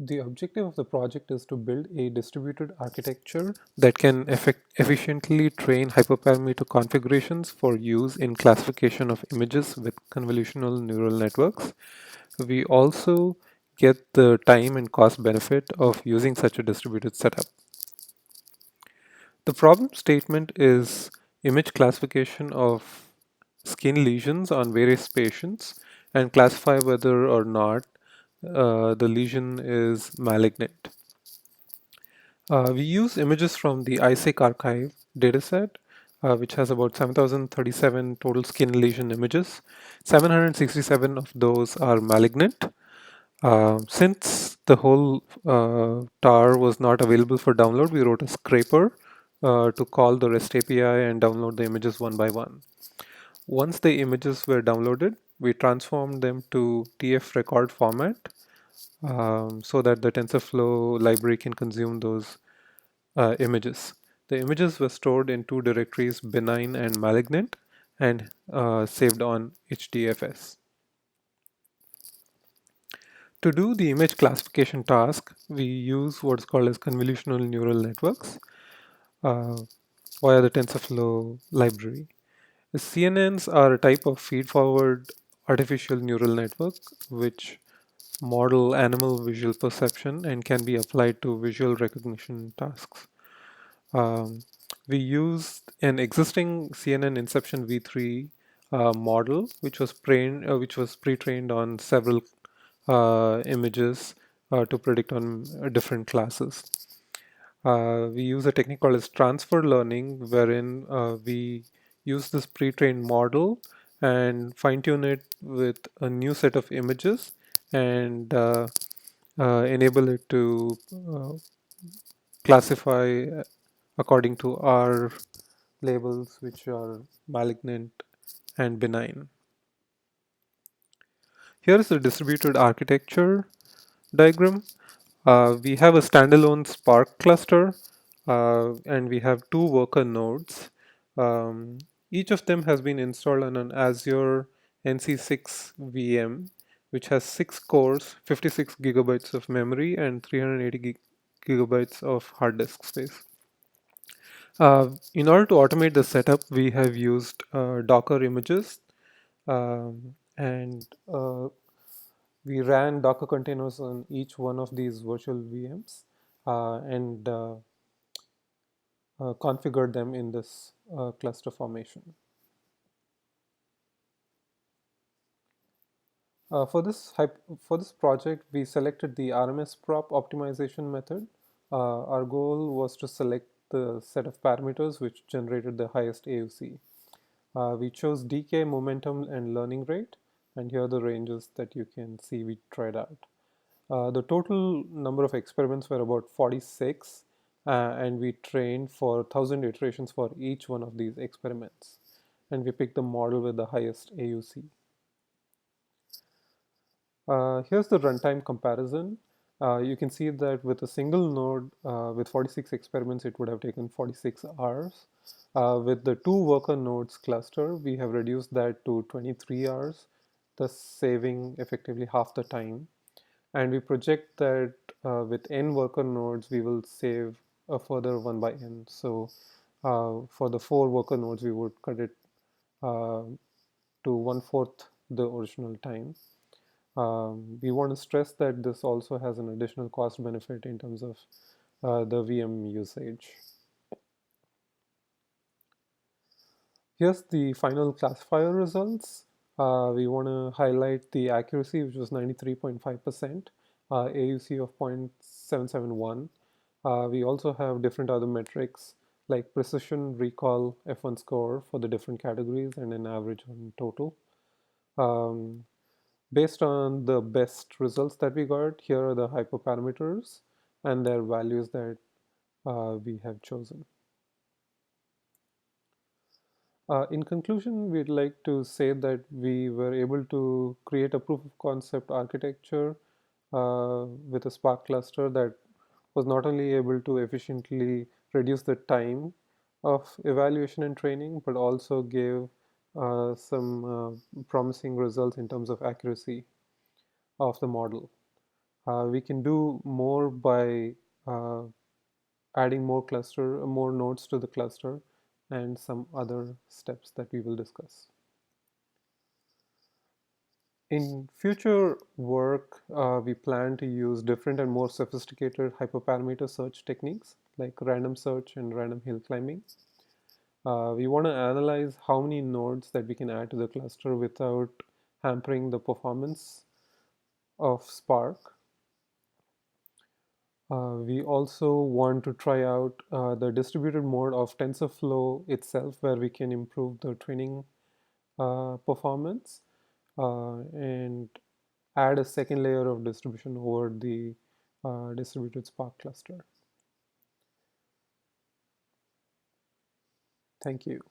The objective of the project is to build a distributed architecture that can efficiently train hyperparameter configurations for use in classification of images with convolutional neural networks. We also get the time and cost benefit of using such a distributed setup. The problem statement is image classification of skin lesions on various patients and classify whether or not the lesion is malignant. We use images from the ISIC archive dataset, which has about 7,037 total skin lesion images. 767 of those are malignant. Since the whole tar was not available for download, we wrote a scraper to call the REST API and download the images one by one. Once the images were downloaded, we transformed them to TF record format so that the TensorFlow library can consume those images. The images were stored in two directories, benign and malignant, and saved on HDFS. To do the image classification task, we use what's called as convolutional neural networks uh, via the TensorFlow library. The CNNs are a type of feed-forward artificial neural network which model animal visual perception and can be applied to visual recognition tasks. Um, we used an existing CNN Inception v3 model, which was pre-trained on several images to predict on different classes. We use a technique called as transfer learning, wherein we use this pre-trained model and fine-tune it with a new set of images and enable it to classify according to our labels, which are malignant and benign. Here is the distributed architecture diagram. We have a standalone Spark cluster, and we have two worker nodes. Um, each of them has been installed on an Azure NC6 VM, which has 6 cores, 56 gigabytes of memory, and 380 gigabytes of hard disk space. In order to automate the setup, we have used Docker images, and we ran Docker containers on each one of these virtual VMs and configured them in this cluster formation. For this project, we selected the RMS prop optimization method. Our goal was to select the set of parameters which generated the highest AUC. We chose decay, momentum, and learning rate, and here are the ranges that you can see we tried out. The total number of experiments were about 46, and we trained for 1,000 iterations for each one of these experiments. And we picked the model with the highest AUC. Here's the runtime comparison. You can see that with a single node with 46 experiments, it would have taken 46 hours. With the two worker nodes cluster, we have reduced that to 23 hours, thus saving effectively half the time. And we project that with n worker nodes, we will save a further 1 by n. So for the 4 worker nodes, we would cut it uh, to 1/4 the original time. We want to stress that this also has an additional cost benefit in terms of the VM usage. Here's the final classifier results. We want to highlight the accuracy, which was 93.5%, AUC of 0.771. We also have different other metrics like precision, recall, F1 score for the different categories, and an average on total. Um, Based on the best results that we got, here are the hyperparameters and their values that we have chosen. In conclusion, we'd like to say that we were able to create a proof of concept architecture with a Spark cluster that was not only able to efficiently reduce the time of evaluation and training, but also gave some promising results in terms of accuracy of the model. We can do more by uh, adding more nodes to the cluster, and some other steps that we will discuss. In future work, we plan to use different and more sophisticated hyperparameter search techniques like random search and random hill climbing. We want to analyze how many nodes that we can add to the cluster without hampering the performance of Spark. We also want to try out the distributed mode of TensorFlow itself, where we can improve the training performance and add a second layer of distribution over the distributed Spark cluster. Thank you.